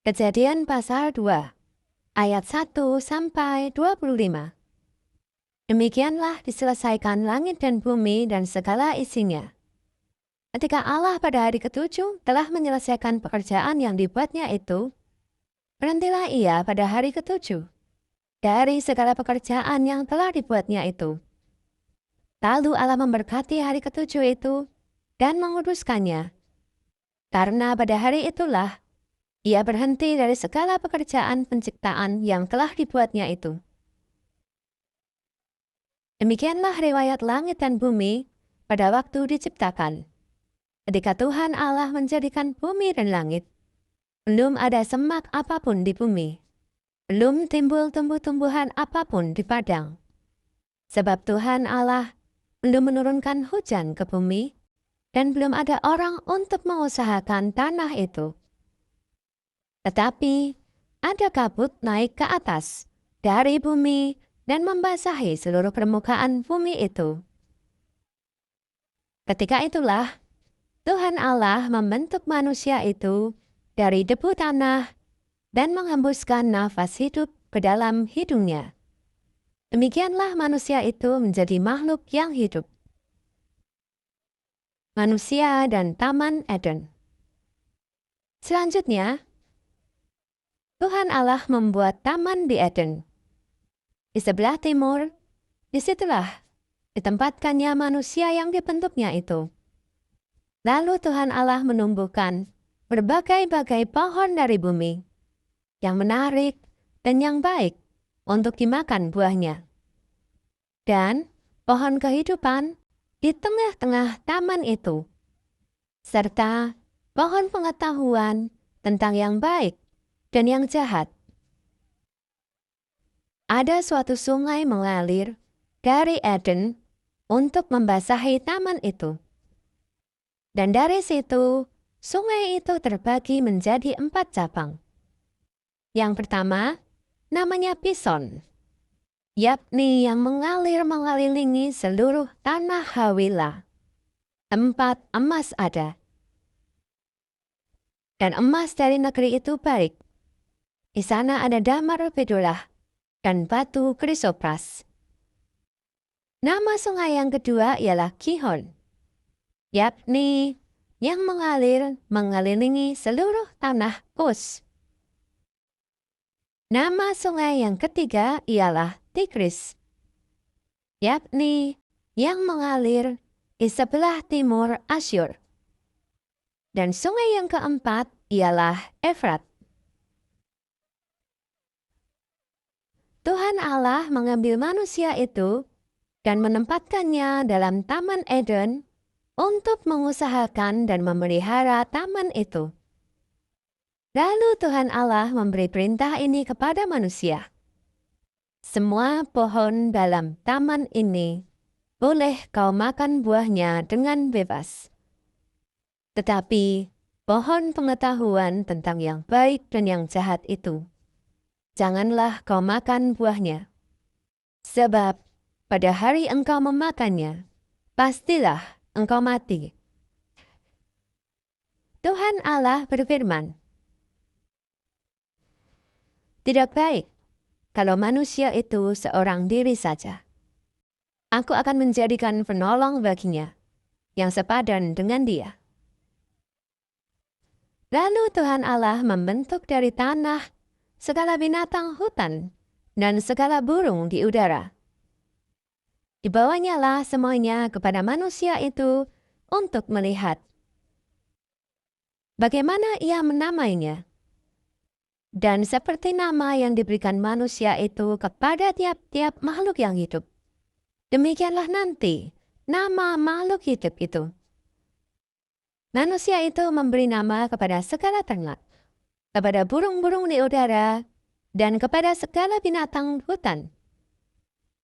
Kejadian pasal 2, ayat 1 sampai 25. Demikianlah diselesaikan langit dan bumi dan segala isinya. Ketika Allah pada hari ketujuh telah menyelesaikan pekerjaan yang dibuatnya itu, berhentilah ia pada hari ketujuh dari segala pekerjaan yang telah dibuatnya itu. Lalu Allah memberkati hari ketujuh itu dan menguduskannya, karena pada hari itulah ia berhenti dari segala pekerjaan penciptaan yang telah dibuatnya itu. Demikianlah riwayat langit dan bumi pada waktu diciptakan. Ketika Tuhan Allah menjadikan bumi dan langit, belum ada semak apapun di bumi. Belum timbul tumbuh-tumbuhan apapun di padang. Sebab Tuhan Allah belum menurunkan hujan ke bumi, dan belum ada orang untuk mengusahakan tanah itu. Tetapi ada kabut naik ke atas dari bumi dan membasahi seluruh permukaan bumi itu. Ketika itulah Tuhan Allah membentuk manusia itu dari debu tanah dan menghembuskan nafas hidup ke dalam hidungnya. Demikianlah manusia itu menjadi makhluk yang hidup. Manusia dan Taman Eden. Selanjutnya, Tuhan Allah membuat taman di Eden. Di sebelah timur, disitulah ditempatkannya manusia yang dibentuknya itu. Lalu Tuhan Allah menumbuhkan berbagai-bagai pohon dari bumi, yang menarik dan yang baik untuk dimakan buahnya. Dan pohon kehidupan di tengah-tengah taman itu, serta pohon pengetahuan tentang yang baik dan yang jahat. Ada suatu sungai mengalir dari Eden untuk membasahi taman itu. Dan dari situ, sungai itu terbagi menjadi 4 cabang. Yang pertama, namanya Pison, yakni yang mengalir mengelilingi seluruh tanah Hawila. Tempat emas ada. Dan emas dari negeri itu baik. Di sana ada damar bedolah dan batu krisopras. Nama sungai yang kedua ialah Gihon, yakni yang mengalir mengelilingi seluruh tanah Kus. Nama sungai yang ketiga ialah Tigris, yakni yang mengalir di sebelah timur Asyur. Dan sungai yang keempat ialah Efrat. Tuhan Allah mengambil manusia itu dan menempatkannya dalam Taman Eden untuk mengusahakan dan memelihara taman itu. Lalu Tuhan Allah memberi perintah ini kepada manusia. Semua pohon dalam taman ini boleh kau makan buahnya dengan bebas. Tetapi pohon pengetahuan tentang yang baik dan yang jahat itu, janganlah kau makan buahnya. Sebab pada hari engkau memakannya, pastilah engkau mati. Tuhan Allah berfirman, tidak baik kalau manusia itu seorang diri saja. Aku akan menjadikan penolong baginya, yang sepadan dengan dia. Lalu Tuhan Allah membentuk dari tanah segala binatang hutan dan segala burung di udara. Dibawanyalah semuanya kepada manusia itu untuk melihat bagaimana ia menamainya. Dan seperti nama yang diberikan manusia itu kepada tiap-tiap makhluk yang hidup, demikianlah nanti nama makhluk hidup itu. Manusia itu memberi nama kepada segala ternak, kepada burung-burung di udara, dan kepada segala binatang hutan.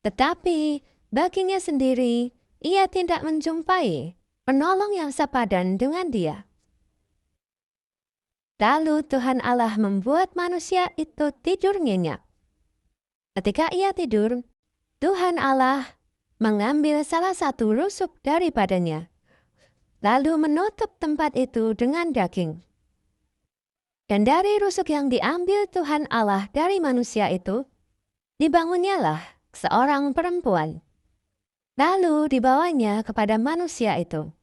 Tetapi baginya sendiri, ia tidak menjumpai penolong yang sepadan dengan dia. Lalu Tuhan Allah membuat manusia itu tidur nyenyak. Ketika ia tidur, Tuhan Allah mengambil salah satu rusuk daripadanya, lalu menutup tempat itu dengan daging. Dan dari rusuk yang diambil Tuhan Allah dari manusia itu, dibangunnyalah seorang perempuan. Lalu dibawanya kepada manusia itu.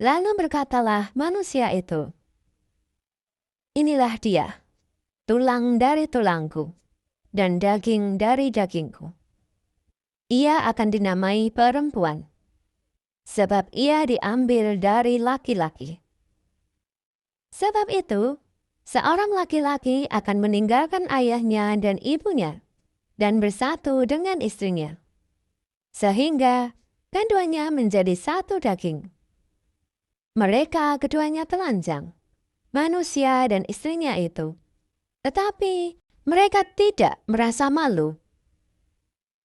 Lalu berkatalah manusia itu, "Inilah dia, tulang dari tulangku, dan daging dari dagingku. Ia akan dinamai perempuan, sebab ia diambil dari laki-laki. Sebab itu, seorang laki-laki akan meninggalkan ayahnya dan ibunya, dan bersatu dengan istrinya, sehingga keduanya menjadi satu daging. Mereka keduanya telanjang, manusia dan istrinya itu. Tetapi mereka tidak merasa malu